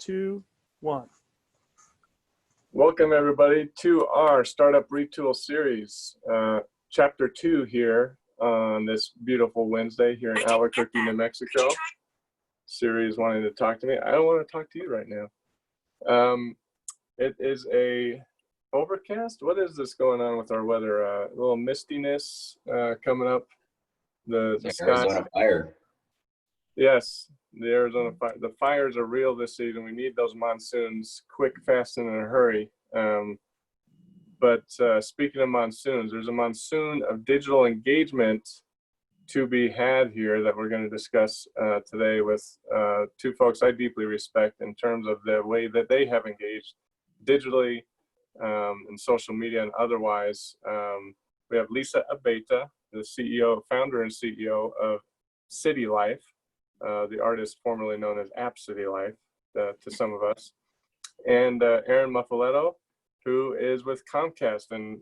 2, 1. Welcome everybody to our Startup Retool series, chapter 2 here on this beautiful Wednesday here in Albuquerque, New Mexico. Siri's wanting to talk to me. I don't want to talk to you right now. It is a overcast. What is this going on with our weather? A little mistiness coming up. The sky. Arizona fire. Yes, the Arizona fire. The fires are real this season. We need those monsoons quick, fast, and in a hurry. But speaking of monsoons, there's a monsoon of digital engagement to be had here that we're going to discuss today with two folks I deeply respect in terms of the way that they have engaged digitally in social media and otherwise. We have Lisa Abeta, the CEO, founder and CEO of AppCityLife, the artist formerly known as AppCityLife to some of us, and Aaron Muffaletto, who is with Comcast and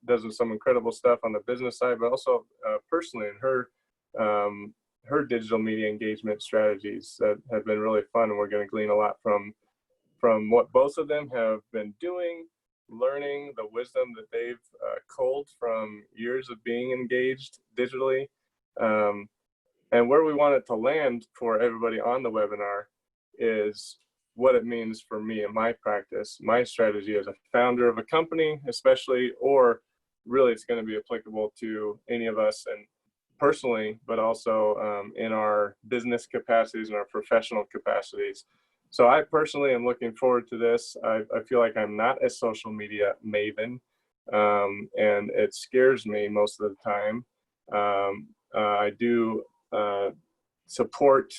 does some incredible stuff on the business side, but also personally in her digital media engagement strategies that have been really fun. And we're going to glean a lot from what both of them have been doing, learning the wisdom that they've culled from years of being engaged digitally. And where we want it to land for everybody on the webinar is what it means for me and my practice, my strategy as a founder of a company, especially, or really it's going to be applicable to any of us and personally, but also in our business capacities and our professional capacities. So I personally am looking forward to this. I feel like I'm not a social media maven, and it scares me most of the time. I do support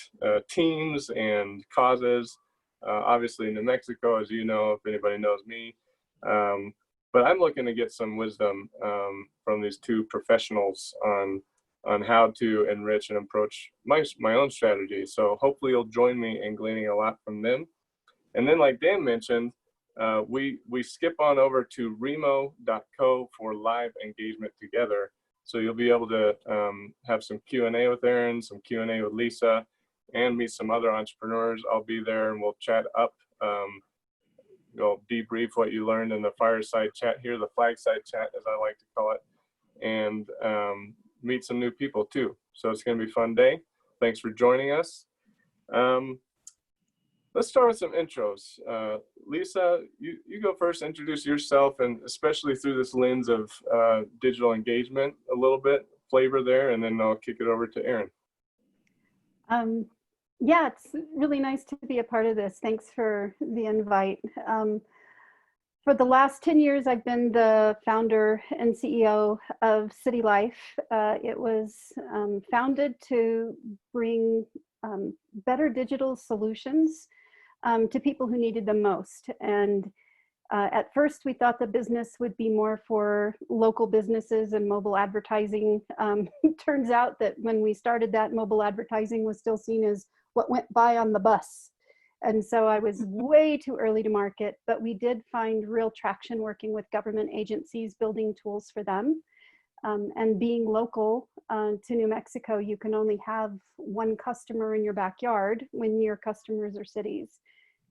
teams and causes, obviously in New Mexico, as you know, if anybody knows me. But I'm looking to get some wisdom from these two professionals on how to enrich and approach my own strategy. So hopefully you'll join me in gleaning a lot from them. And then like Dan mentioned, we skip on over to remo.co for live engagement together. So you'll be able to have some Q&A with Aaron, some Q&A with Lisa, and meet some other entrepreneurs. I'll be there and we'll chat up. You'll debrief what you learned in the fireside chat here, the flag side chat, as I like to call it, and meet some new people too. So it's going to be a fun day. Thanks for joining us. Let's start with some intros. Lisa, you go first, introduce yourself, and especially through this lens of digital engagement, a little bit flavor there, and then I'll kick it over to Aaron. Yeah, it's really nice to be a part of this. Thanks for the invite. For the last 10 years, I've been the founder and CEO of AppCityLife. It was founded to bring better digital solutions to people who needed them most. And at first, we thought the business would be more for local businesses and mobile advertising. It turns out that when we started that, mobile advertising was still seen as what went by on the bus. And so I was way too early to market, but we did find real traction working with government agencies, building tools for them. And being local to New Mexico, you can only have one customer in your backyard when your customers are cities.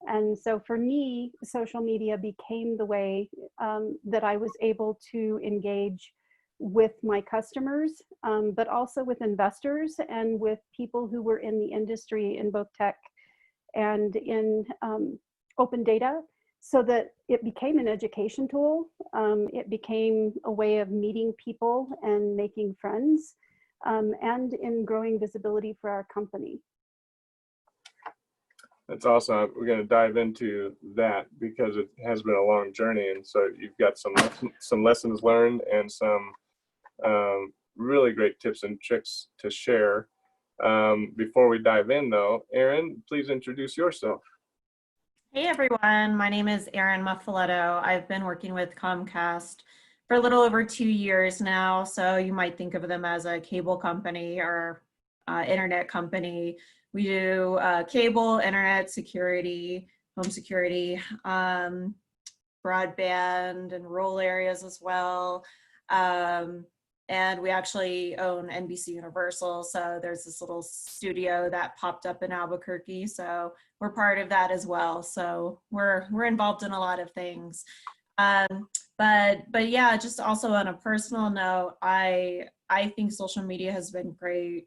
And so for me, social media became the way that I was able to engage with my customers, but also with investors and with people who were in the industry in both tech and in open data, so that it became an education tool. It became a way of meeting people and making friends, and in growing visibility for our company. That's awesome. We're going to dive into that because it has been a long journey, and so you've got some lessons learned and some really great tips and tricks to share. Before we dive in though, Aaron, please introduce yourself. Hey everyone, my name is Aaron Muffaletto. I've been working with Comcast for a little over 2 years now, so you might think of them as a cable company or internet company. We do cable, internet, security, home security, broadband in rural areas as well. And we actually own NBC Universal. So there's this little studio that popped up in Albuquerque. So we're part of that as well. So we're involved in a lot of things. But yeah, just also on a personal note, I think social media has been great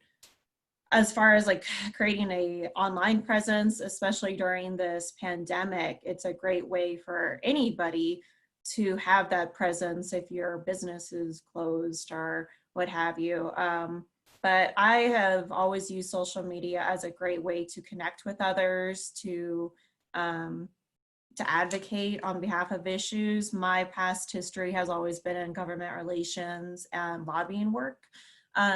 as far as like creating a online presence, especially during this pandemic. It's a great way for anybody to have that presence if your business is closed or what have you. But I have always used social media as a great way to connect with others, to advocate on behalf of issues. My past history has always been in government relations and lobbying work.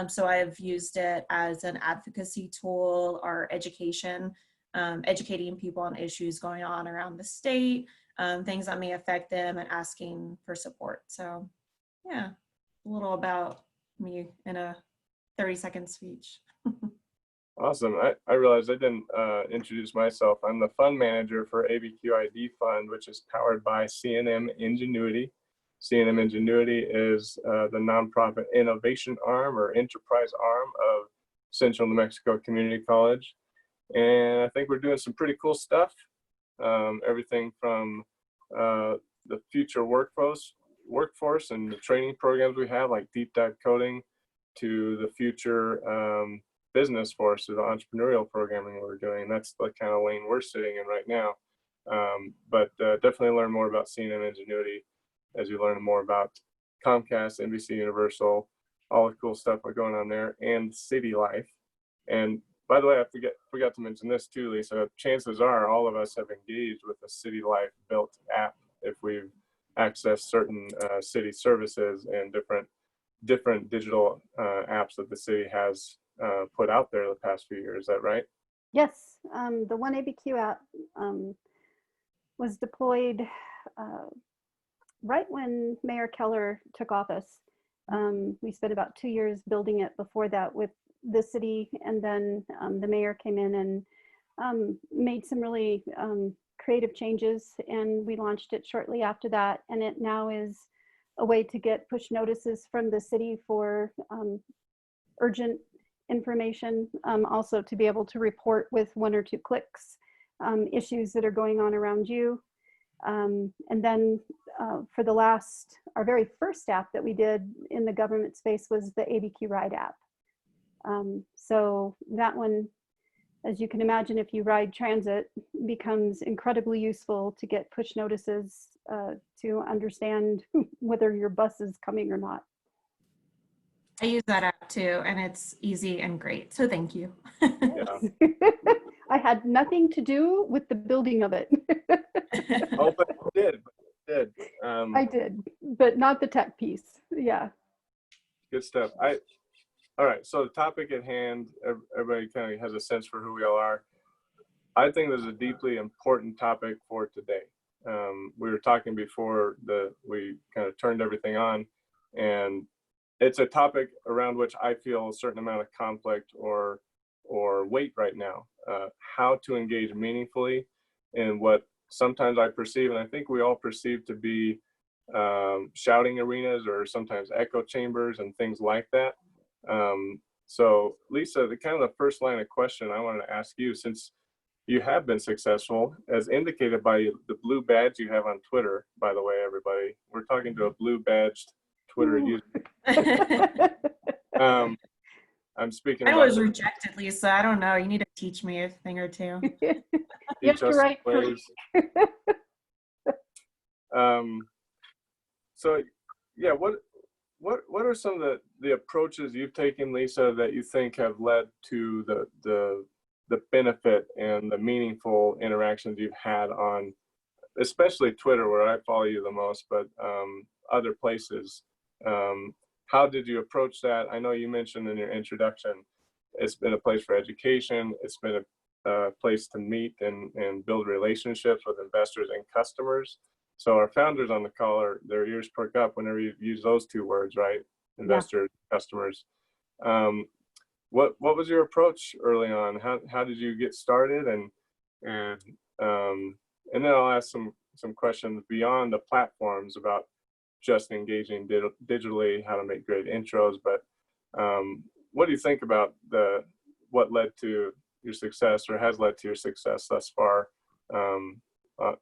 So I've used it as an advocacy tool or education, educating people on issues going on around the state, things that may affect them, and asking for support. So yeah, a little about me in a 30-second speech. Awesome. I realized I didn't introduce myself. I'm the fund manager for ABQID Fund, which is powered by CNM Ingenuity. CNM Ingenuity is the nonprofit innovation arm or enterprise arm of Central New Mexico Community College. And I think we're doing some pretty cool stuff. Everything from the future workforce and the training programs we have, like deep dive coding, to the future business force, the entrepreneurial programming we're doing. That's the kind of lane we're sitting in right now. But definitely learn more about CNM Ingenuity as you learn more about Comcast, NBC Universal, all the cool stuff going on there, and AppCityLife. And by the way, I forgot to mention this too, Lisa. Chances are all of us have engaged with a AppCityLife built app if we've accessed certain city services and different digital apps that the city has put out there the past few years. Is that right? Yes, the One ABQ app was deployed right when Mayor Keller took office. We spent about 2 years building it before that with the city, and then the mayor came in and made some really creative changes, and we launched it shortly after that. And it now is a way to get push notices from the city for urgent information, also to be able to report with 1 or 2 clicks issues that are going on around you. And then for our very first app that we did in the government space was the ABQ Ride app. So that one, as you can imagine, if you ride transit, becomes incredibly useful to get push notices to understand whether your bus is coming or not. I use that app too, and it's easy and great. So thank you. Yeah. I had nothing to do with the building of it. Oh, but you did. I did, but not the tech piece. Yeah. Good stuff. All right. So the topic at hand, everybody kind of has a sense for who we all are. I think this is a deeply important topic for today. We were talking before we kind of turned everything on, and it's a topic around which I feel a certain amount of conflict or weight right now. How to engage meaningfully in what sometimes I perceive, and I think we all perceive to be shouting arenas or sometimes echo chambers and things like that. So Lisa, the kind of the first line of question I wanted to ask you, since you have been successful, as indicated by the blue badge you have on Twitter, by the way, everybody, we're talking to a blue badged Twitter user. I'm speaking I about was rejected, Lisa. I don't know. You need to teach me a thing or two. You have to write ways. So yeah, what are some of the approaches you've taken, Lisa, that you think have led to the benefit and the meaningful interactions you've had on, especially Twitter, where I follow you the most, but other places? How did you approach that? I know you mentioned in your introduction, it's been a place for education. It's been a place to meet and build relationships with investors and customers. So our founders on the call, their ears perk up whenever you use those 2 words, right? Investors, yeah. Customers. What was your approach early on? How did you get started? And then I'll ask some questions beyond the platforms about just engaging digitally, how to make great intros. But what do you think about what led to your success, or has led to your success thus far,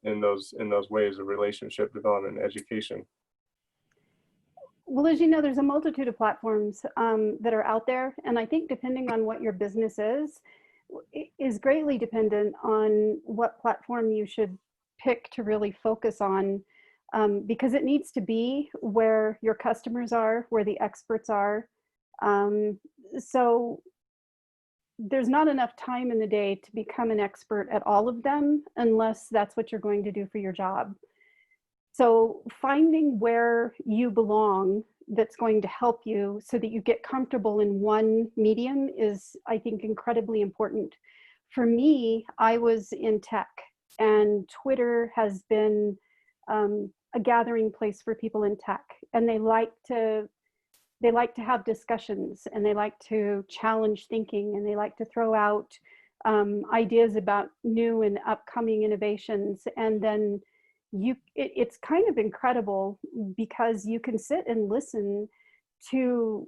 in those ways of relationship development and education? Well, as you know, there's a multitude of platforms that are out there. And I think depending on what your business is greatly dependent on what platform you should pick to really focus on, because it needs to be where your customers are, where the experts are. So there's not enough time in the day to become an expert at all of them, unless that's what you're going to do for your job. So finding where you belong that's going to help you so that you get comfortable in one medium is, I think, incredibly important. For me, I was in tech, and Twitter has been a gathering place for people in tech, and they like to have discussions, and they like to challenge thinking, and they like to throw out ideas about new and upcoming innovations. And then it's kind of incredible because you can sit and listen to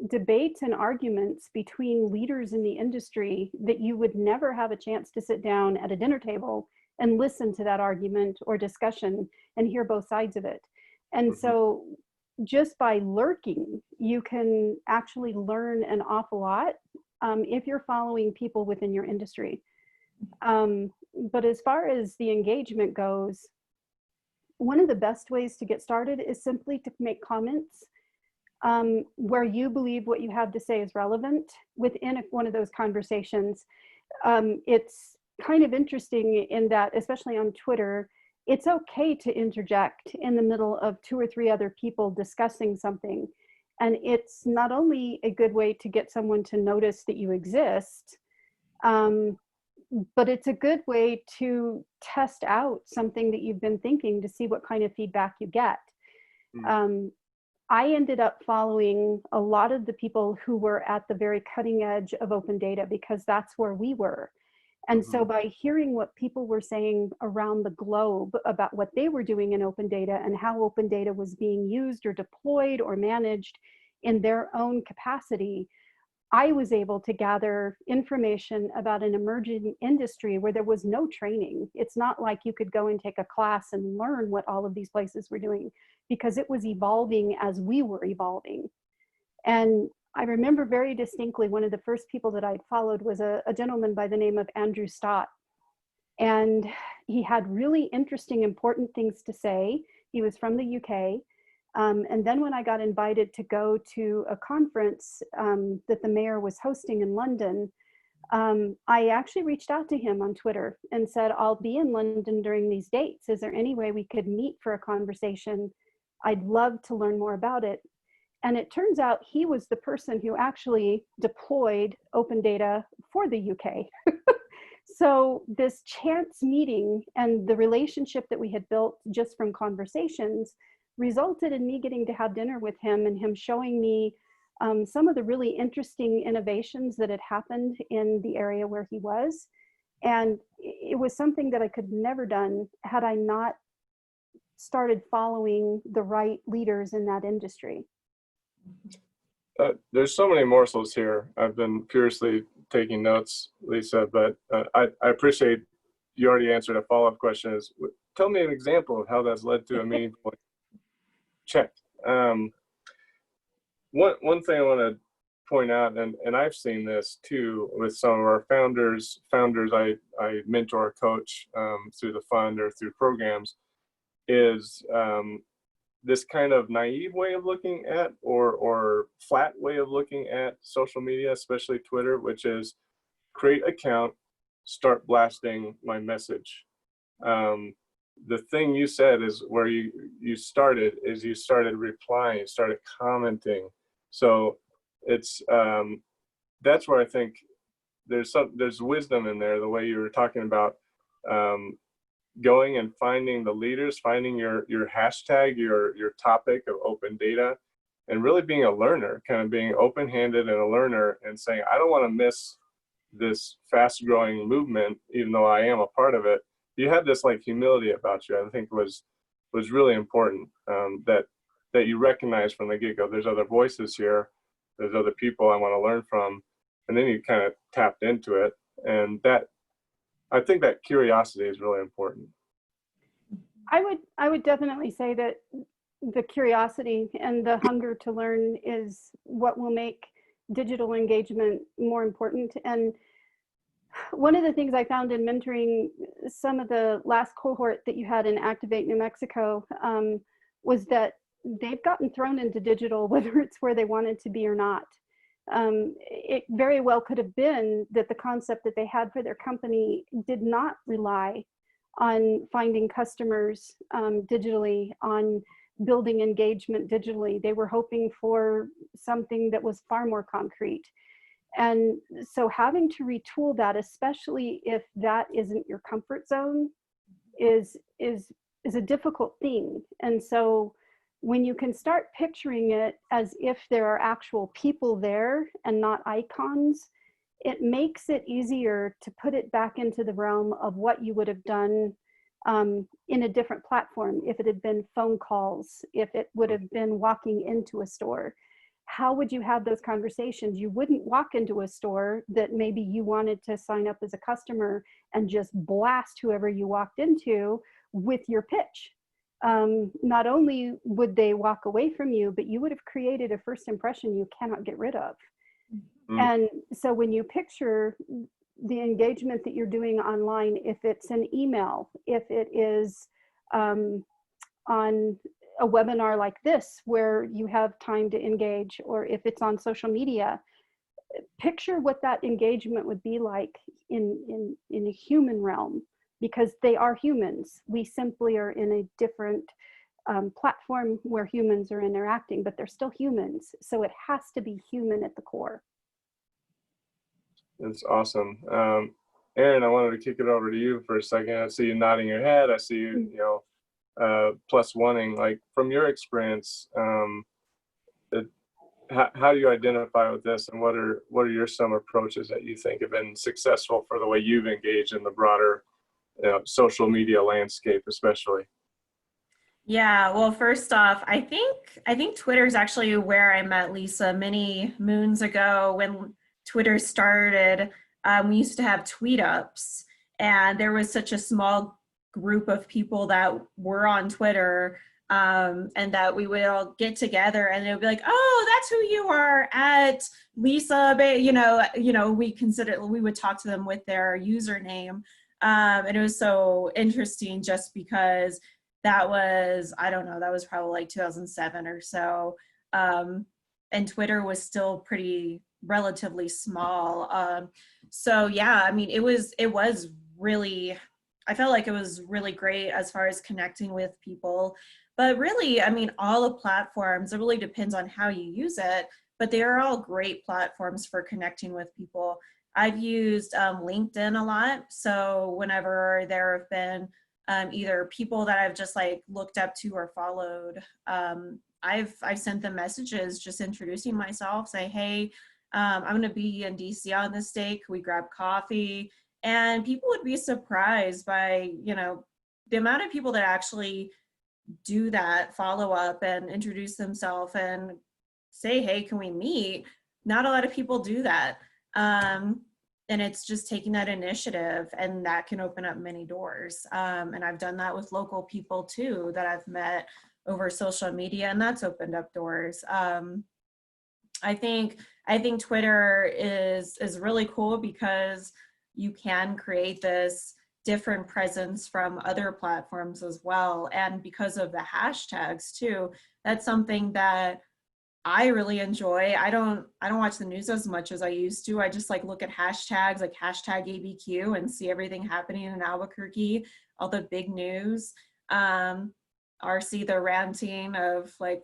debates and arguments between leaders in the industry that you would never have a chance to sit down at a dinner table and listen to that argument or discussion and hear both sides of it. And so just by lurking, you can actually learn an awful lot if you're following people within your industry. But as far as the engagement goes, one of the best ways to get started is simply to make comments where you believe what you have to say is relevant within one of those conversations. It's kind of interesting in that, especially on Twitter, it's okay to interject in the middle of 2 or 3 other people discussing something. And it's not only a good way to get someone to notice that you exist, but it's a good way to test out something that you've been thinking to see what kind of feedback you get. I ended up following a lot of the people who were at the very cutting edge of open data because that's where we were. And so by hearing what people were saying around the globe about what they were doing in open data and how open data was being used or deployed or managed in their own capacity, I was able to gather information about an emerging industry where there was no training. It's not like you could go and take a class and learn what all of these places were doing, because it was evolving as we were evolving. And I remember very distinctly, one of the first people that I'd followed was a gentleman by the name of Andrew Stott. And he had really interesting, important things to say. He was from the UK. And then when I got invited to go to a conference that the mayor was hosting in London, I actually reached out to him on Twitter and said, I'll be in London during these dates. Is there any way we could meet for a conversation? I'd love to learn more about it. And it turns out he was the person who actually deployed open data for the UK. So this chance meeting and the relationship that we had built just from conversations resulted in me getting to have dinner with him and him showing me some of the really interesting innovations that had happened in the area where he was. And it was something that I could never done had I not started following the right leaders in that industry. There's so many morsels here. I've been furiously taking notes, Lisa, but I appreciate you already answered a follow-up question. Is tell me an example of how that's led to a meaningful check. One thing I want to point out, and I've seen this too with some of our founders I mentor or coach through the fund or through programs, is this kind of naive way of looking at or flat way of looking at social media, especially Twitter, which is create account, start blasting my message. The thing you said is where you started replying, you started commenting. So it's that's where I think there's wisdom in there, the way you were talking about going and finding the leaders, finding your hashtag, your topic of open data, and really being a learner, kind of being open-handed and a learner, and saying, I don't want to miss this fast-growing movement, even though I am a part of it. You had this like humility about you, I think was really important, that that you recognize from the get-go. There's other voices here. There's other people I want to learn from. And then you kind of tapped into it. And that, I think that curiosity is really important. I would definitely say that the curiosity and the hunger to learn is what will make digital engagement more important. And one of the things I found in mentoring some of the last cohort that you had in Activate New Mexico was that they've gotten thrown into digital, whether it's where they wanted to be or not. It very well could have been that the concept that they had for their company did not rely on finding customers digitally, on building engagement digitally. They were hoping for something that was far more concrete. And so having to retool that, especially if that isn't your comfort zone, is a difficult thing. And so when you can start picturing it as if there are actual people there and not icons, it makes it easier to put it back into the realm of what you would have done in a different platform. If it had been phone calls, if it would have been walking into a store, how would you have those conversations? You wouldn't walk into a store that maybe you wanted to sign up as a customer and just blast whoever you walked into with your pitch. Not only would they walk away from you, but you would have created a first impression you cannot get rid of. And so when you picture the engagement that you're doing online, if it's an email, if it is on a webinar like this where you have time to engage, or if it's on social media, picture what that engagement would be like in a human realm, because they are humans. We simply are in a different platform where humans are interacting, but they're still humans. So it has to be human at the core. That's awesome. Aaron, I wanted to kick it over to you for a second. I see you nodding your head. I see you, plus wanting, like, from your experience, how do you identify with this, and what are your some approaches that you think have been successful for the way you've engaged in the broader social media landscape, especially? Yeah, well, first off, I think Twitter is actually where I met Lisa many moons ago when Twitter started. We used to have tweet ups, and there was such a small group of people that were on Twitter, and that we would all get together and it would be like, oh, that's who you are at Lisa, we would talk to them with their username. And it was so interesting just because that was, I don't know, that was probably like 2007 or so. And Twitter was still pretty relatively small. So yeah, I mean, it was really, I felt like it was really great as far as connecting with people. But really, I mean, all the platforms, it really depends on how you use it, but they are all great platforms for connecting with people. I've used LinkedIn a lot. So whenever there have been either people that I've just like looked up to or followed, I've sent them messages just introducing myself, say, hey, I'm going to be in DC on this day. Can we grab coffee? And people would be surprised by, the amount of people that actually do that follow up and introduce themselves and say, hey, can we meet? Not a lot of people do that. And it's just taking that initiative, and that can open up many doors. And I've done that with local people too that I've met over social media, and that's opened up doors. I think Twitter is really cool because you can create this different presence from other platforms as well. And because of the hashtags too, that's something that I really enjoy. I don't watch the news as much as I used to. I just like look at hashtags like hashtag ABQ and see everything happening in Albuquerque, all the big news, or see the ranting of like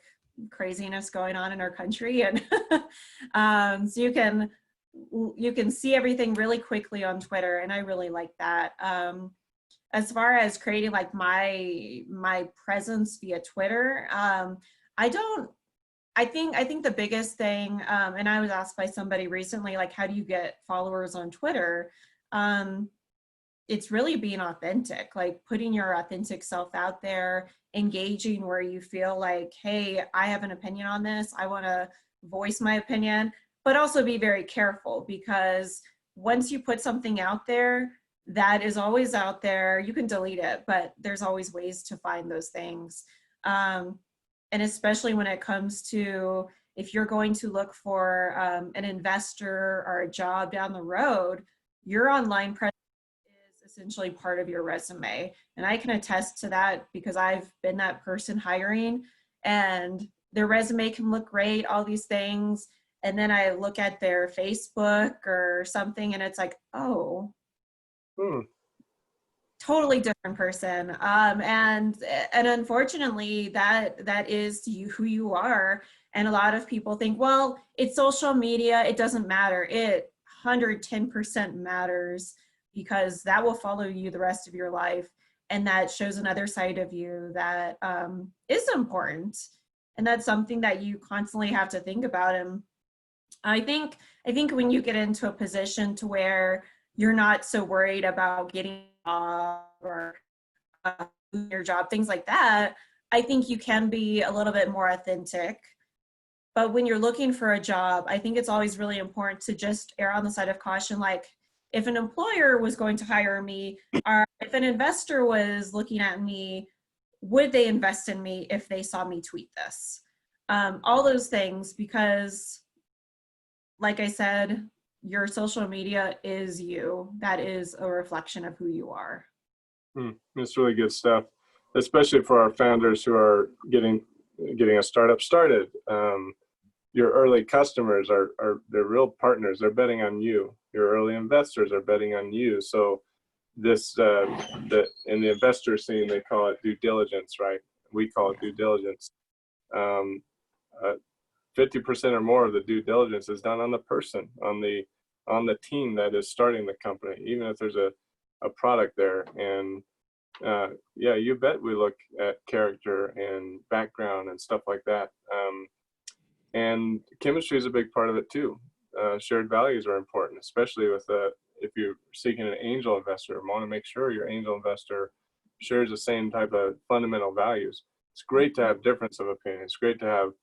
craziness going on in our country. And so you can see everything really quickly on Twitter, and I really like that. As far as creating like my presence via Twitter, I think the biggest thing, and I was asked by somebody recently, like, how do you get followers on Twitter? it's really being authentic, like putting your authentic self out there, engaging where you feel like, hey, I have an opinion on this. I want to voice my opinion, but also be very careful, because once you put something out there, that is always out there. You can delete it, but there's always ways to find those things. And especially when it comes to, if you're going to look for an investor or a job down the road, your online presence is essentially part of your resume. And I can attest to that because I've been that person hiring, and their resume can look great, all these things. And then I look at their Facebook or something and it's like, oh, totally different person. And unfortunately that is who you are. And a lot of people think, well, it's social media, it doesn't matter. It 110% matters, because that will follow you the rest of your life. And that shows another side of you that is important. And that's something that you constantly have to think about. And I think when you get into a position to where you're not so worried about getting a job or your job, things like that, I think you can be a little bit more authentic. But when you're looking for a job, I think it's always really important to just err on the side of caution. Like, if an employer was going to hire me, or if an investor was looking at me, would they invest in me if they saw me tweet this? All those things, because like I said, your social media is you. That is a reflection of who you are. That's really good stuff, especially for our founders who are getting a startup started. Your early customers are they're real partners. They're betting on you. Your early investors are betting on you. So this, in the investor scene, they call it due diligence, right? We call it due diligence. 50% or more of the due diligence is done on the person, on the team that is starting the company, even if there's a product there. And yeah, you bet we look at character and background and stuff like that. And chemistry is a big part of it too. Shared values are important, especially with if you're seeking an angel investor. Want to make sure your angel investor shares the same type of fundamental values. It's great to have difference of opinion. It's great to have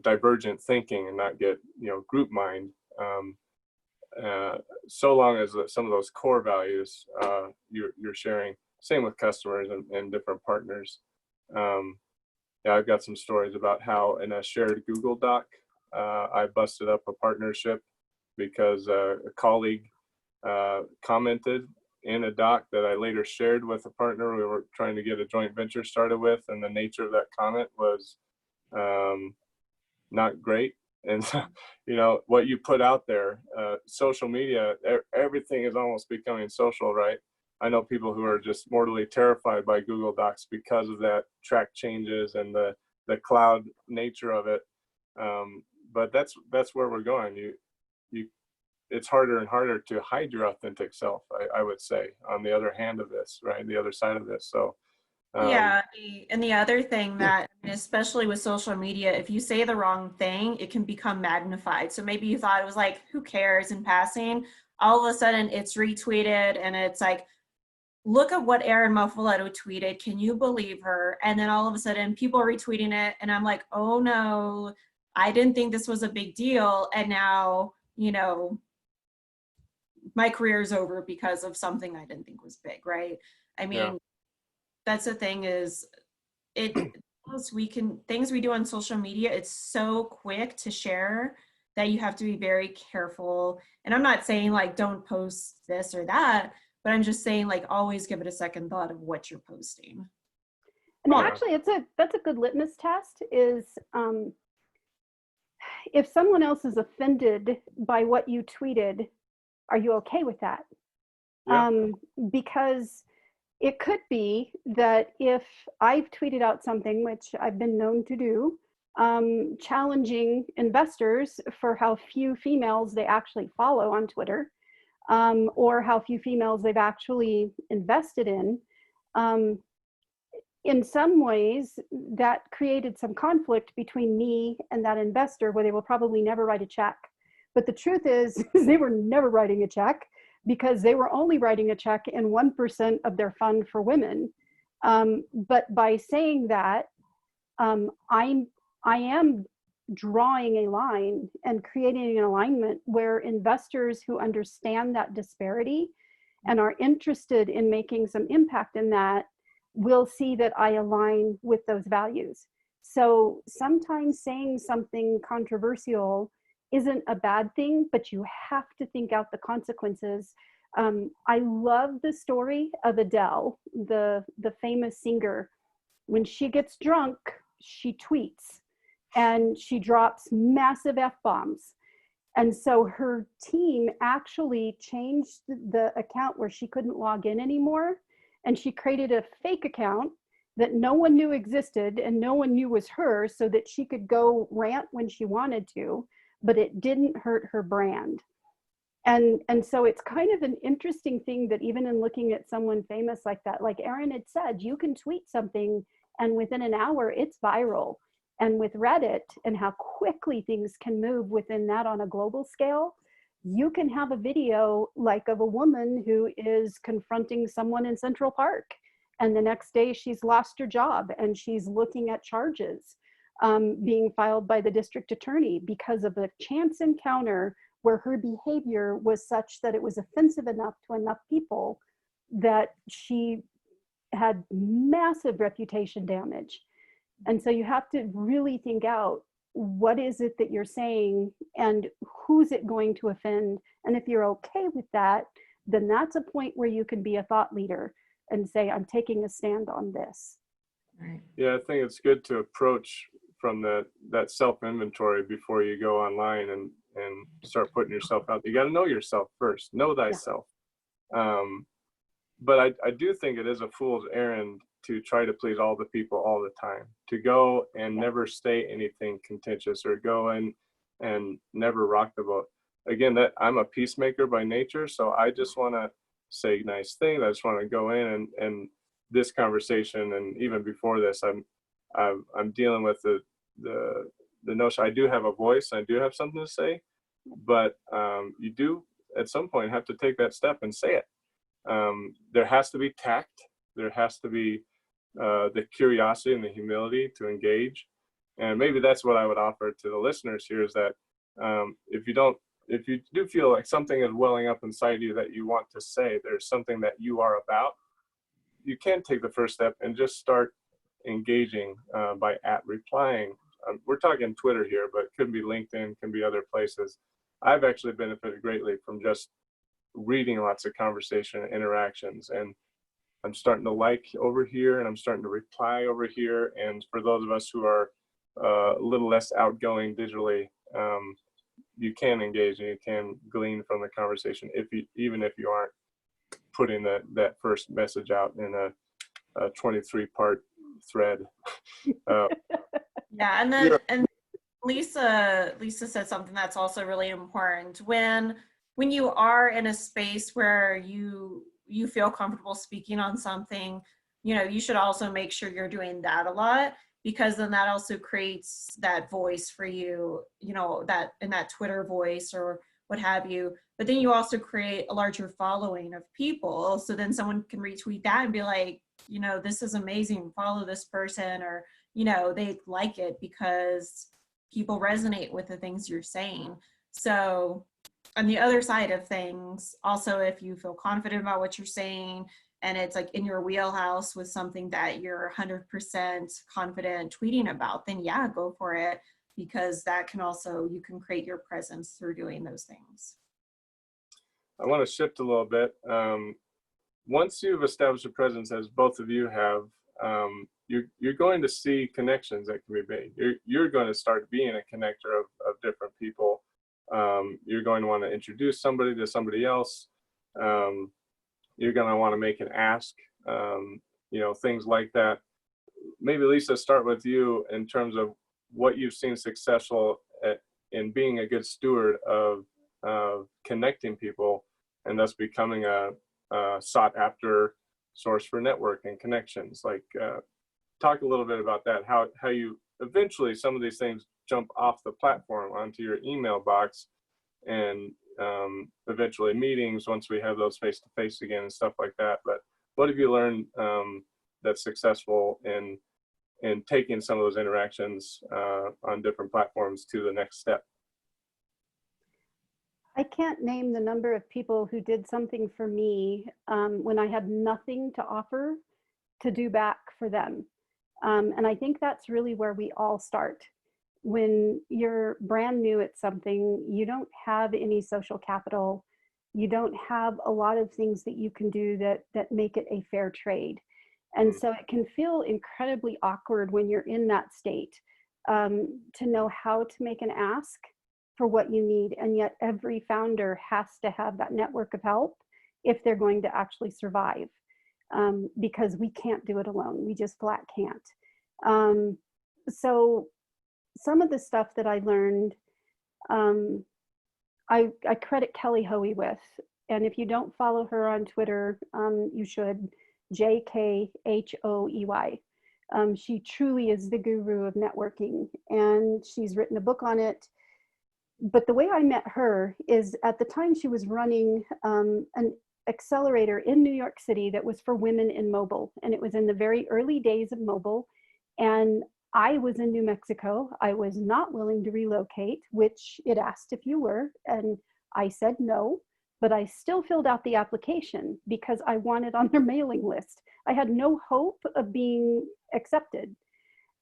divergent thinking and not get group mind. So long as some of those core values you're sharing. Same with customers and different partners. Yeah, I've got some stories about how in a shared Google Doc, I busted up a partnership because a colleague commented in a doc that I later shared with a partner we were trying to get a joint venture started with, and the nature of that comment was not great. And what you put out there, social media, everything is almost becoming social, right? I know people who are just mortally terrified by Google Docs because of that track changes and the cloud nature of it. But that's where we're going. It's harder and harder to hide your authentic self, I would say, on the other hand of this, right? The other side of this. So yeah, and the other thing that, especially with social media, if you say the wrong thing, it can become magnified. So maybe you thought it was like, who cares, in passing, all of a sudden it's retweeted and it's like, look at what Erin Muffaletto tweeted. Can you believe her? And then all of a sudden people are retweeting it. And I'm like, oh no, I didn't think this was a big deal. And now, my career is over because of something I didn't think was big, right? I mean, yeah. That's the thing is, things we do on social media, it's so quick to share that you have to be very careful. And I'm not saying like, don't post this or that, but I'm just saying like, always give it a second thought of what you're posting. And actually that's a good litmus test is, if someone else is offended by what you tweeted, are you okay with that? Yeah. Because it could be that if I've tweeted out something, which I've been known to do, challenging investors for how few females they actually follow on Twitter, or how few females they've actually invested in some ways that created some conflict between me and that investor, where they will probably never write a check. But the truth is they were never writing a check. because they were only writing a check in 1% of their fund for women. But by saying that, I am drawing a line and creating an alignment where investors who understand that disparity and are interested in making some impact in that will see that I align with those values. So sometimes saying something controversial isn't a bad thing, but you have to think out the consequences. I love the story of Adele, the famous singer. When she gets drunk, she tweets and she drops massive F-bombs. And so her team actually changed the account where she couldn't log in anymore. And she created a fake account that no one knew existed and no one knew was her, so that she could go rant when she wanted to, but it didn't hurt her brand. And so it's kind of an interesting thing that even in looking at someone famous like that, like Erin had said, you can tweet something and within an hour it's viral. And with Reddit and how quickly things can move within that on a global scale, you can have a video like of a woman who is confronting someone in Central Park. And the next day she's lost her job and she's looking at charges being filed by the district attorney because of a chance encounter where her behavior was such that it was offensive enough to enough people that she had massive reputation damage. And so you have to really think out, what is it that you're saying and who's it going to offend? And if you're okay with that, then that's a point where you can be a thought leader and say, I'm taking a stand on this. Right. Yeah, I think it's good to approach from that self-inventory before you go online and start putting yourself out. You got to know yourself first, know thyself. Yeah. But I do think it is a fool's errand to try to please all the people all the time, to go and never say anything contentious or go in and never rock the boat. Again, that I'm a peacemaker by nature, so I just want to say nice things. I just want to go in and this conversation, and even before this, I'm dealing with the notion I do have a voice, I do have something to say, but you do at some point have to take that step and say it. There has to be tact. There has to be the curiosity and the humility to engage. And maybe that's what I would offer to the listeners here is that if you do feel like something is welling up inside you that you want to say, there's something that you are about, you can take the first step and just start engaging by replying. We're talking Twitter here, but it could be LinkedIn, can be other places. I've actually benefited greatly from just reading lots of conversation and interactions, and I'm starting to like over here and I'm starting to reply over here. And for those of us who are a little less outgoing digitally, you can engage and you can glean from the conversation even if you aren't putting that first message out in a 23-part thread. Yeah, and then and Lisa said something that's also really important. When you are in a space where you feel comfortable speaking on something, you should also make sure you're doing that a lot, because then that also creates that voice for you, that in that Twitter voice or what have you. But then you also create a larger following of people. So then someone can retweet that and be like, this is amazing, follow this person, or, they like it because people resonate with the things you're saying. So on the other side of things, also, if you feel confident about what you're saying and it's like in your wheelhouse with something that you're 100% confident tweeting about, then yeah, go for it, because that can also, you can create your presence through doing those things. I want to shift a little bit. Once you've established a presence, as both of you have, you're going to see connections that can be made. You're going to start being a connector of different people. You're going to want to introduce somebody to somebody else. You're going to want to make an ask, things like that. Maybe Lisa, start with you in terms of what you've seen successful in being a good steward of connecting people and thus becoming a sought after source for networking connections. Like, talk a little bit about that, how you eventually, some of these things jump off the platform onto your email box and eventually meetings once we have those face-to-face again and stuff like that. But what have you learned that's successful in taking some of those interactions on different platforms to the next step? I can't name the number of people who did something for me when I had nothing to offer to do back for them. And I think that's really where we all start. When you're brand new at something, you don't have any social capital. You don't have a lot of things that you can do that make it a fair trade. And so it can feel incredibly awkward when you're in that state to know how to make an ask for what you need. And yet every founder has to have that network of help if they're going to actually survive, because we can't do it alone. We just flat can't. So some of the stuff that I learned, I credit Kelly Hoey with, and if you don't follow her on Twitter, you should, JKHOEY. She truly is the guru of networking, and she's written a book on it. But the way I met her is at the time she was running an accelerator in New York City that was for women in mobile. And it was in the very early days of mobile. And I was in New Mexico. I was not willing to relocate, which it asked if you were. And I said no, but I still filled out the application because I wanted on their mailing list. I had no hope of being accepted.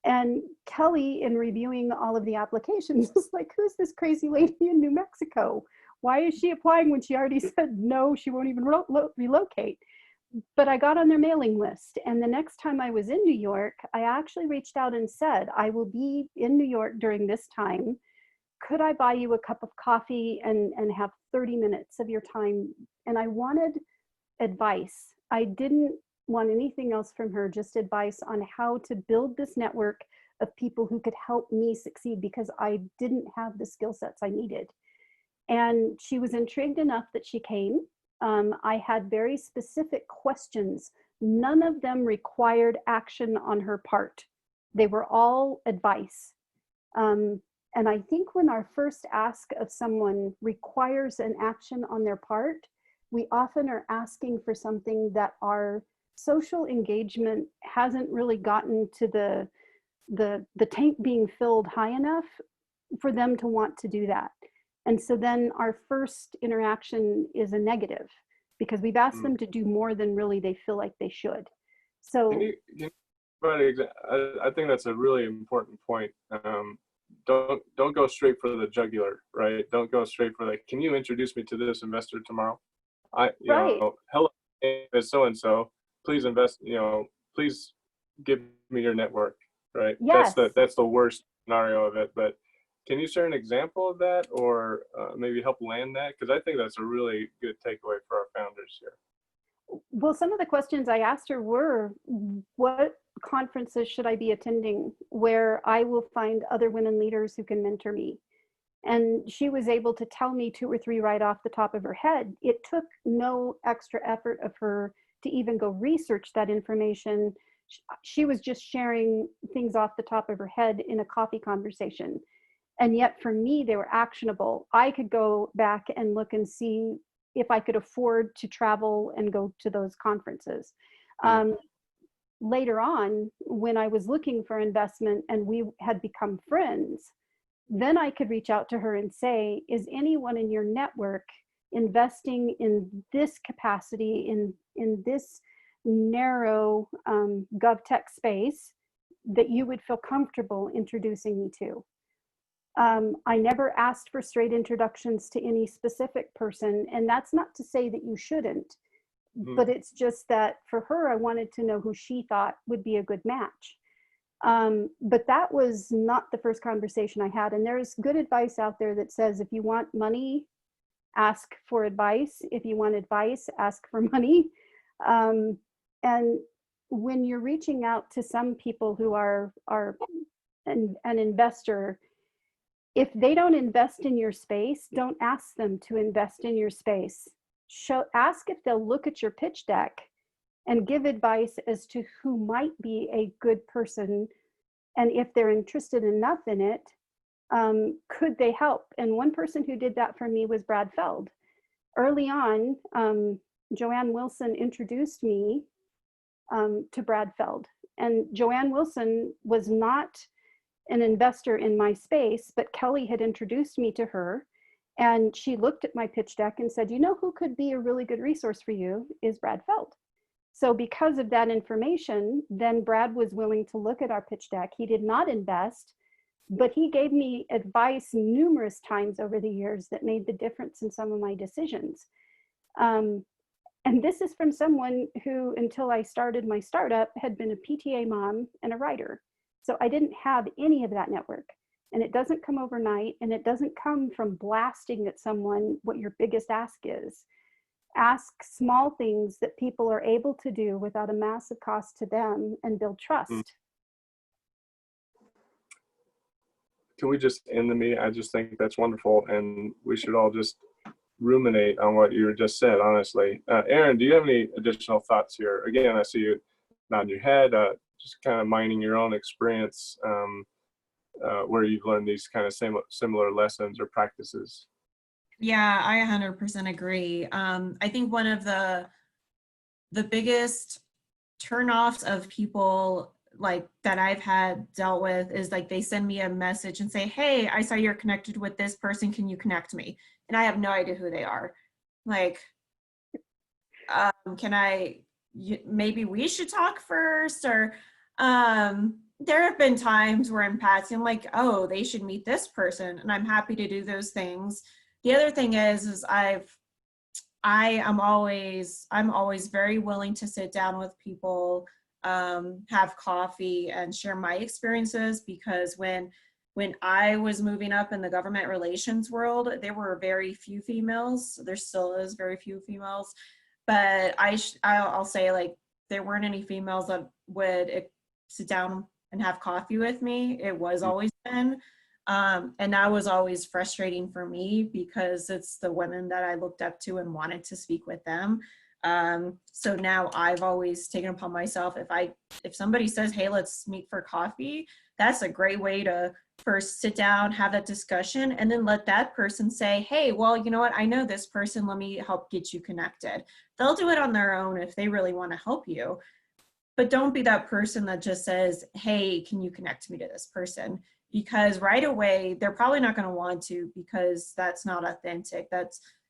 And Kelly, in reviewing all of the applications, was like, who's this crazy lady in New Mexico? Why is she applying when she already said no, she won't even relocate? But I got on their mailing list. And the next time I was in New York, I actually reached out and said, I will be in New York during this time. Could I buy you a cup of coffee and have 30 minutes of your time? And I wanted advice. I didn't want anything else from her, just advice on how to build this network of people who could help me succeed, because I didn't have the skill sets I needed. And she was intrigued enough that she came. I had very specific questions. None of them required action on her part. They were all advice. And I think when our first ask of someone requires an action on their part, we often are asking for something that our social engagement hasn't really gotten to the tank being filled high enough for them to want to do that. And so then our first interaction is a negative because we've asked them to do more than really they feel like they should. So I think that's a really important point. Don't go straight for the jugular, right? Don't go straight for like, can you introduce me to this investor tomorrow? Hello, it's so-and-so. Please invest, please give me your network, right? Yes. That's the worst scenario of it. But can you share an example of that, or maybe help land that? Because I think that's a really good takeaway for our founders here. Well, some of the questions I asked her were, what conferences should I be attending where I will find other women leaders who can mentor me? And she was able to tell me 2 or 3 right off the top of her head. It took no extra effort of her to even go research that information. She was just sharing things off the top of her head in a coffee conversation. And yet for me, they were actionable. I could go back and look and see if I could afford to travel and go to those conferences. Later on, when I was looking for investment and we had become friends, then I could reach out to her and say, is anyone in your network investing in this capacity, in this narrow GovTech space that you would feel comfortable introducing me to? I never asked for straight introductions to any specific person, and that's not to say that you shouldn't, but it's just that for her, I wanted to know who she thought would be a good match. But that was not the first conversation I had. And there's good advice out there that says, if you want money, ask for advice. If you want advice, ask for money. And when you're reaching out to some people who are an investor, if they don't invest in your space, don't ask them to invest in your space. Ask if they'll look at your pitch deck and give advice as to who might be a good person. And if they're interested enough in it, Could they help? And one person who did that for me was Brad Feld. Early on, Joanne Wilson introduced me to Brad Feld. And Joanne Wilson was not an investor in my space, but Kelly had introduced me to her. And she looked at my pitch deck and said, you know who could be a really good resource for you is Brad Feld. So because of that information, then Brad was willing to look at our pitch deck. He did not invest, but he gave me advice numerous times over the years that made the difference in some of my decisions. And this is from someone who, until I started my startup, had been a PTA mom and a writer. So I didn't have any of that network. And it doesn't come overnight, and it doesn't come from blasting at someone what your biggest ask is. Ask small things that people are able to do without a massive cost to them and build trust. Can we just end the meeting? I just think that's wonderful, and we should all just ruminate on what you just said, honestly. Aaron, do you have any additional thoughts here? Again, I see you nodding your head, just kind of mining your own experience where you've learned these kind of similar lessons or practices. Yeah, I 100% agree. I think one of the biggest turnoffs of people like that I've had dealt with is like they send me a message and say, hey, I saw you're connected with this person, can you connect me? And I have no idea who they are. Like, maybe we should talk first, or there have been times where I'm passing, I'm like, oh, they should meet this person, and I'm happy to do those things. The other thing is I'm always very willing to sit down with people, have coffee and share my experiences, because when I was moving up in the government relations world, there were very few females. There still is very few females, but I'll say, like, there weren't any females that would sit down and have coffee with me. It was always men. And that was always frustrating for me, because it's the women that I looked up to and wanted to speak with them. So now I've always taken upon myself, if somebody says, hey, let's meet for coffee, that's a great way to first sit down, have that discussion, and then let that person say, hey, well, you know what, I know this person, let me help get you connected. They'll do it on their own if they really want to help you. But don't be that person that just says, hey, can you connect me to this person? Because right away, they're probably not going to want to, because that's not authentic.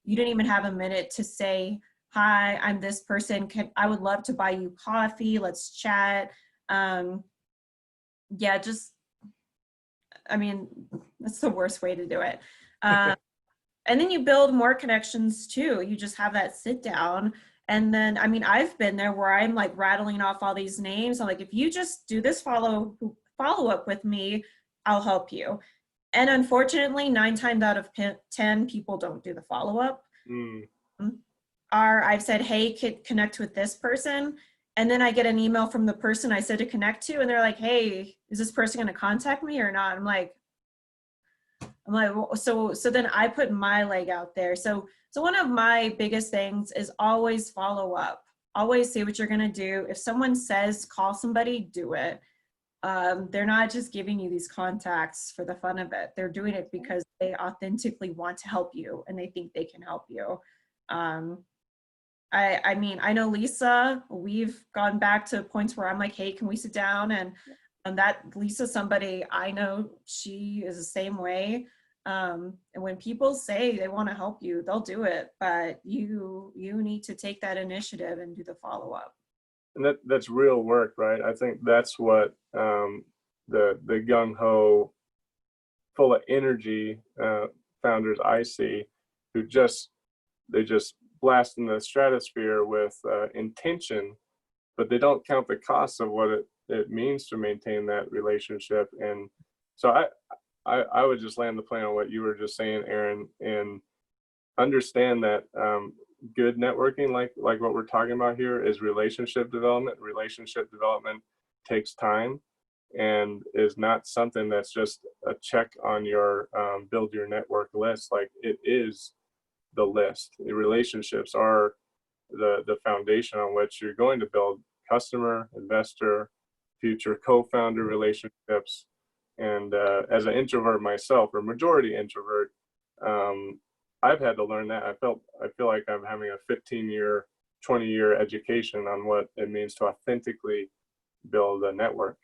You didn't even have a minute to say, hi, I'm this person. I would love to buy you coffee. Let's chat. Yeah, that's the worst way to do it. And then you build more connections too. You just have that sit down. And then, I've been there where I'm like rattling off all these names. I'm like, if you just do this follow up with me, I'll help you. And unfortunately, 9 times out of 10, people don't do the follow up. I've said, hey, connect with this person. And then I get an email from the person I said to connect to, and they're like, hey, is this person going to contact me or not? I'm like, so then I put my leg out there. So one of my biggest things is always follow up. Always say what you're going to do. If someone says call somebody, do it. They're not just giving you these contacts for the fun of it. They're doing it because they authentically want to help you and they think they can help you. I know Lisa, we've gone back to points where I'm like, hey, can we sit down? And that Lisa's somebody I know, she is the same way. And when people say they want to help you, they'll do it, but you need to take that initiative and do the follow-up. And that's real work, right? I think that's what the gung-ho, full of energy founders I see, who they just blast in the stratosphere with intention, but they don't count the costs of what it means to maintain that relationship. And so I would just land the plane on what you were just saying, Aaron, and understand that good networking, like what we're talking about here, is relationship development. Relationship development takes time and is not something that's just a check on your build your network list. Like, it is the list. The relationships are the foundation on which you're going to build customer, investor, future co-founder relationships. And as an introvert myself, or majority introvert, I've had to learn that. I feel like I'm having a 15-year, 20-year education on what it means to authentically build a network.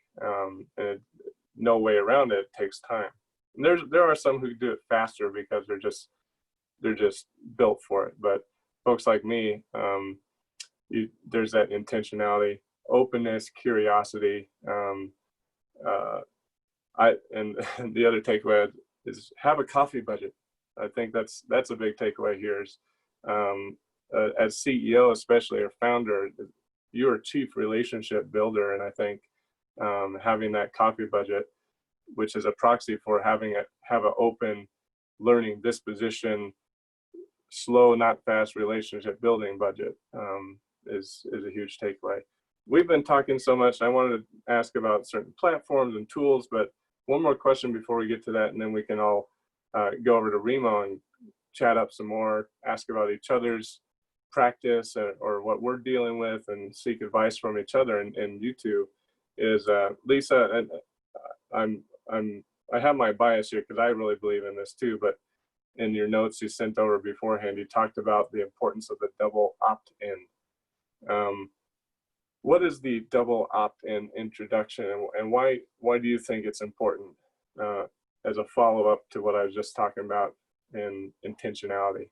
No way around it. It takes time. And there are some who do it faster because they're just built for it. But folks like me, there's that intentionality, openness, curiosity. And the other takeaway is have a coffee budget. I think that's a big takeaway here. Is as CEO, especially, or founder, you're a chief relationship builder, and I think having that coffee budget, which is a proxy for have an open, learning disposition, slow, not fast relationship building budget, is a huge takeaway. We've been talking so much. I wanted to ask about certain platforms and tools, but one more question before we get to that, and then we can all go over to Remo and chat up some more, ask about each other's practice or what we're dealing with, and seek advice from each other. And you two is Lisa. And I have my bias here because I really believe in this too. But in your notes you sent over beforehand, you talked about the importance of the double opt-in. What is the double opt-in introduction, and why do you think it's important as a follow-up to what I was just talking about in intentionality?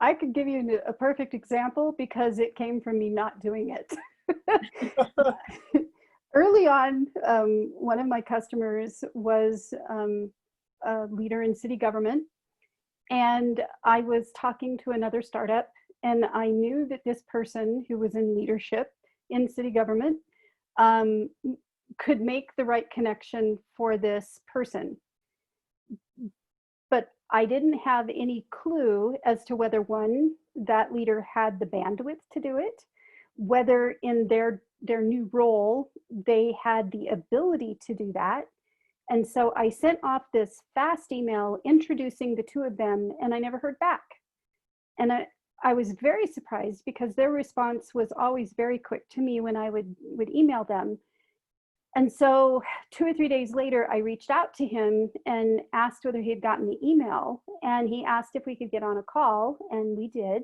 I could give you a perfect example because it came from me not doing it. Early on, one of my customers was a leader in city government, and I was talking to another startup, and I knew that this person who was in leadership in city government could make the right connection for this person. But I didn't have any clue as to whether, one, that leader had the bandwidth to do it, whether in their new role they had the ability to do that. And so I sent off this fast email introducing the two of them, and I never heard back. And I was very surprised because their response was always very quick to me when I would email them. And so 2 or 3 days later, I reached out to him and asked whether he had gotten the email. And he asked if we could get on a call, and we did.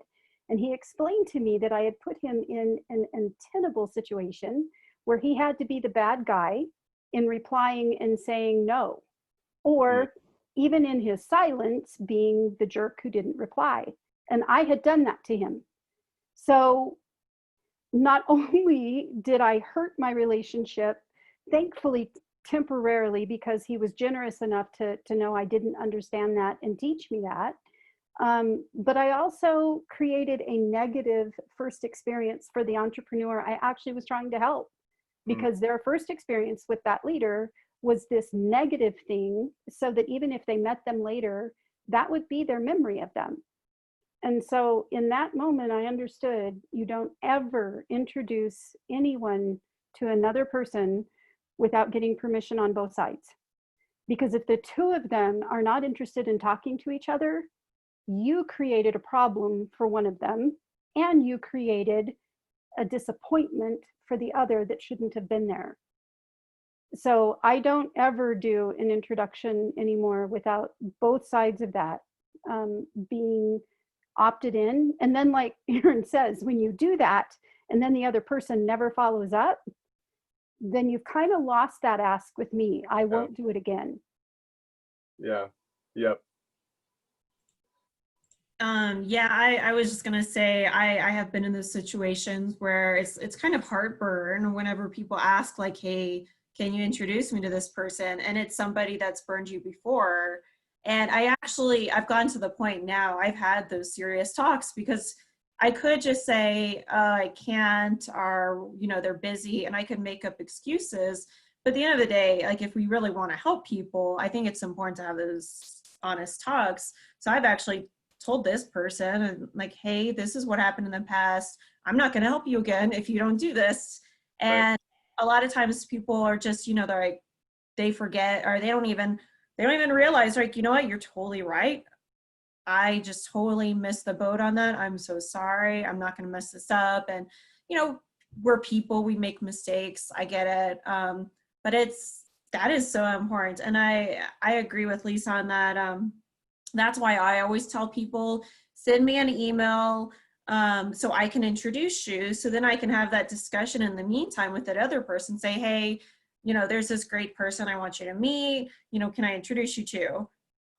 And he explained to me that I had put him in an untenable situation where he had to be the bad guy in replying and saying no, or even in his silence being the jerk who didn't reply. And I had done that to him. So not only did I hurt my relationship, thankfully temporarily, because he was generous enough to know I didn't understand that and teach me that, but I also created a negative first experience for the entrepreneur I actually was trying to help, because their first experience with that leader was this negative thing, so that even if they met them later, that would be their memory of them. And so in that moment, I understood you don't ever introduce anyone to another person without getting permission on both sides. Because if the two of them are not interested in talking to each other, you created a problem for one of them, and you created a disappointment for the other that shouldn't have been there. So I don't ever do an introduction anymore without both sides of that being opted in. And then, like Aaron says, when you do that and then the other person never follows up, then you've kind of lost that ask with me. I won't do it again. Yeah. Yep. Yeah, I was just gonna say I have been in those situations where it's kind of heartburn whenever people ask, like, hey, can you introduce me to this person? And it's somebody that's burned you before. And I've gotten to the point now, I've had those serious talks, because I could just say, I can't, or, they're busy, and I could make up excuses. But at the end of the day, like, if we really want to help people, I think it's important to have those honest talks. So I've actually told this person, like, hey, this is what happened in the past. I'm not going to help you again if you don't do this. And right. A lot of times people are just, they're like, they forget, or they don't even realize, like, you know what, you're totally right. I just totally missed the boat on that. I'm so sorry. I'm not going to mess this up. And, we're people, we make mistakes. I get it. But That is so important. And I agree with Lisa on that. That's why I always tell people, send me an email so I can introduce you. So then I can have that discussion in the meantime with that other person. Say, hey, there's this great person I want you to meet. Can I introduce you to?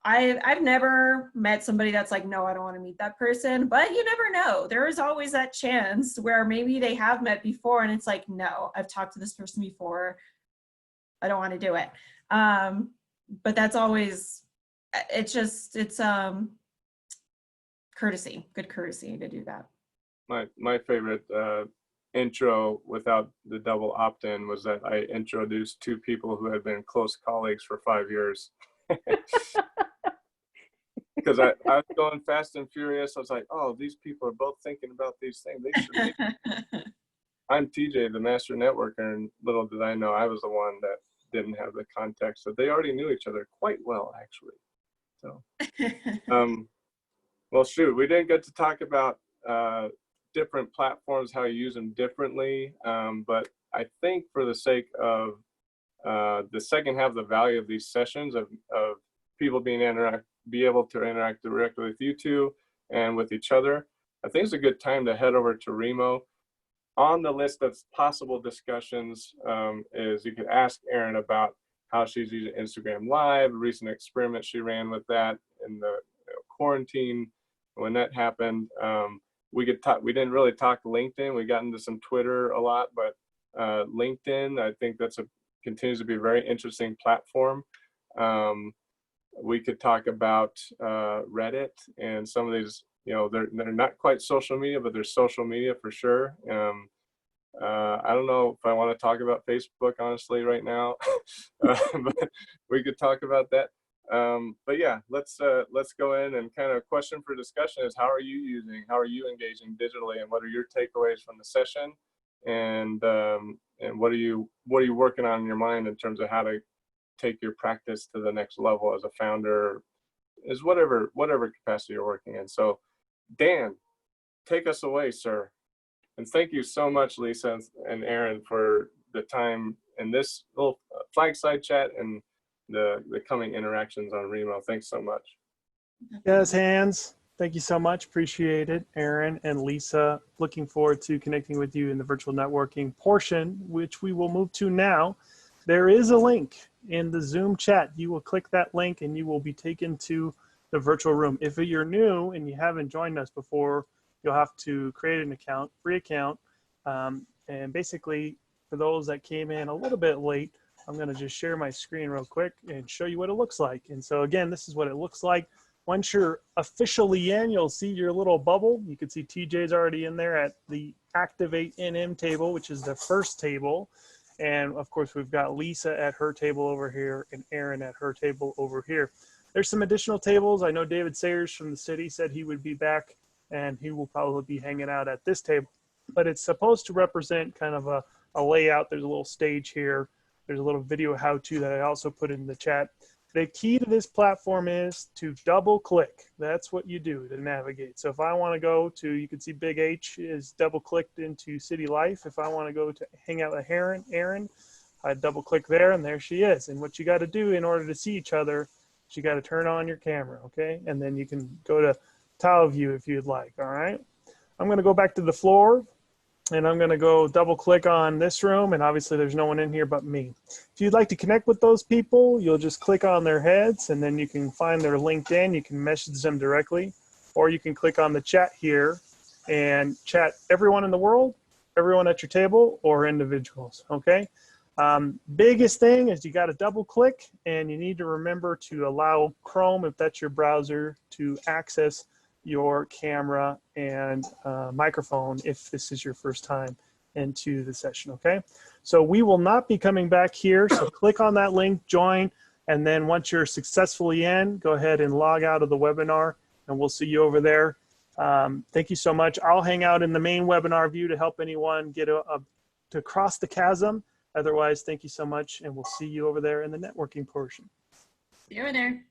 I've never met somebody that's like, no, I don't want to meet that person, but you never know. There is always that chance where maybe they have met before and it's like, no, I've talked to this person before. I don't want to do it. But that's always, it's courtesy, good courtesy to do that. My favorite intro without the double opt-in was that I introduced two people who had been close colleagues for 5 years. Because I was going fast and furious. I was like, oh, these people are both thinking about these things. They should be. I'm TJ, the master networker, and little did I know I was the one that didn't have the context. So they already knew each other quite well, actually. So, well, shoot, we didn't get to talk about different platforms, how you use them differently. But I think for the sake of the second half, the value of these sessions of people be able to interact directly with you two and with each other, I think it's a good time to head over to Remo. On the list of possible discussions is you could ask Erin about how she's using Instagram Live, a recent experiment she ran with that in the quarantine when that happened. We didn't really talk LinkedIn. We got into some Twitter a lot, but LinkedIn, I think continues to be a very interesting platform. We could talk about Reddit and some of these, they're not quite social media, but they're social media for sure. I don't know if I want to talk about Facebook, honestly, right now, but we could talk about that. But yeah, let's go in and kind of question for discussion is how are you engaging digitally, and what are your takeaways from the session, and what are you working on in your mind in terms of how to take your practice to the next level as a founder, is whatever capacity you're working in. So Dan, take us away, sir. And thank you so much, Lisa and Erin, for the time in this little flagside chat and the coming interactions on Remo. Thanks so much. Yes, Hans. Thank you so much. Appreciate it, Erin and Lisa. Looking forward to connecting with you in the virtual networking portion, which we will move to now. There is a link in the Zoom chat. You will click that link and you will be taken to the virtual room. If you're new and you haven't joined us before, you'll have to create an account, free account. And basically, for those that came in a little bit late, I'm going to just share my screen real quick and show you what it looks like. And so again, this is what it looks like. Once you're officially in, you'll see your little bubble. You can see TJ's already in there at the Activate NM table, which is the first table. And of course, we've got Lisa at her table over here and Erin at her table over here. There's some additional tables. I know David Sayers from the city said he would be back and he will probably be hanging out at this table. But it's supposed to represent kind of a layout. There's a little stage here. There's a little video how-to that I also put in the chat. The key to this platform is to double click. That's what you do to navigate. So if I want to go to, you can see Big H is double clicked into City Life. If I want to go to hang out with Erin, I double click there and there she is. And what you got to do in order to see each other is you got to turn on your camera, okay? And then you can go to tile view if you'd like, all right? I'm going to go back to the floor and I'm going to go double click on this room, and obviously there's no one in here but me. If you'd like to connect with those people, you'll just click on their heads and then you can find their LinkedIn. You can message them directly, or you can click on the chat here and chat everyone in the world, everyone at your table, or individuals, okay? Biggest thing is you got to double click, and you need to remember to allow Chrome, if that's your browser, to access your camera and microphone if this is your first time into the session, okay? So we will not be coming back here, so click on that link, join, and then once you're successfully in, go ahead and log out of the webinar, and we'll see you over there. Thank you so much. I'll hang out in the main webinar view to help anyone get to cross the chasm. Otherwise, thank you so much, and we'll see you over there in the networking portion. See you over there.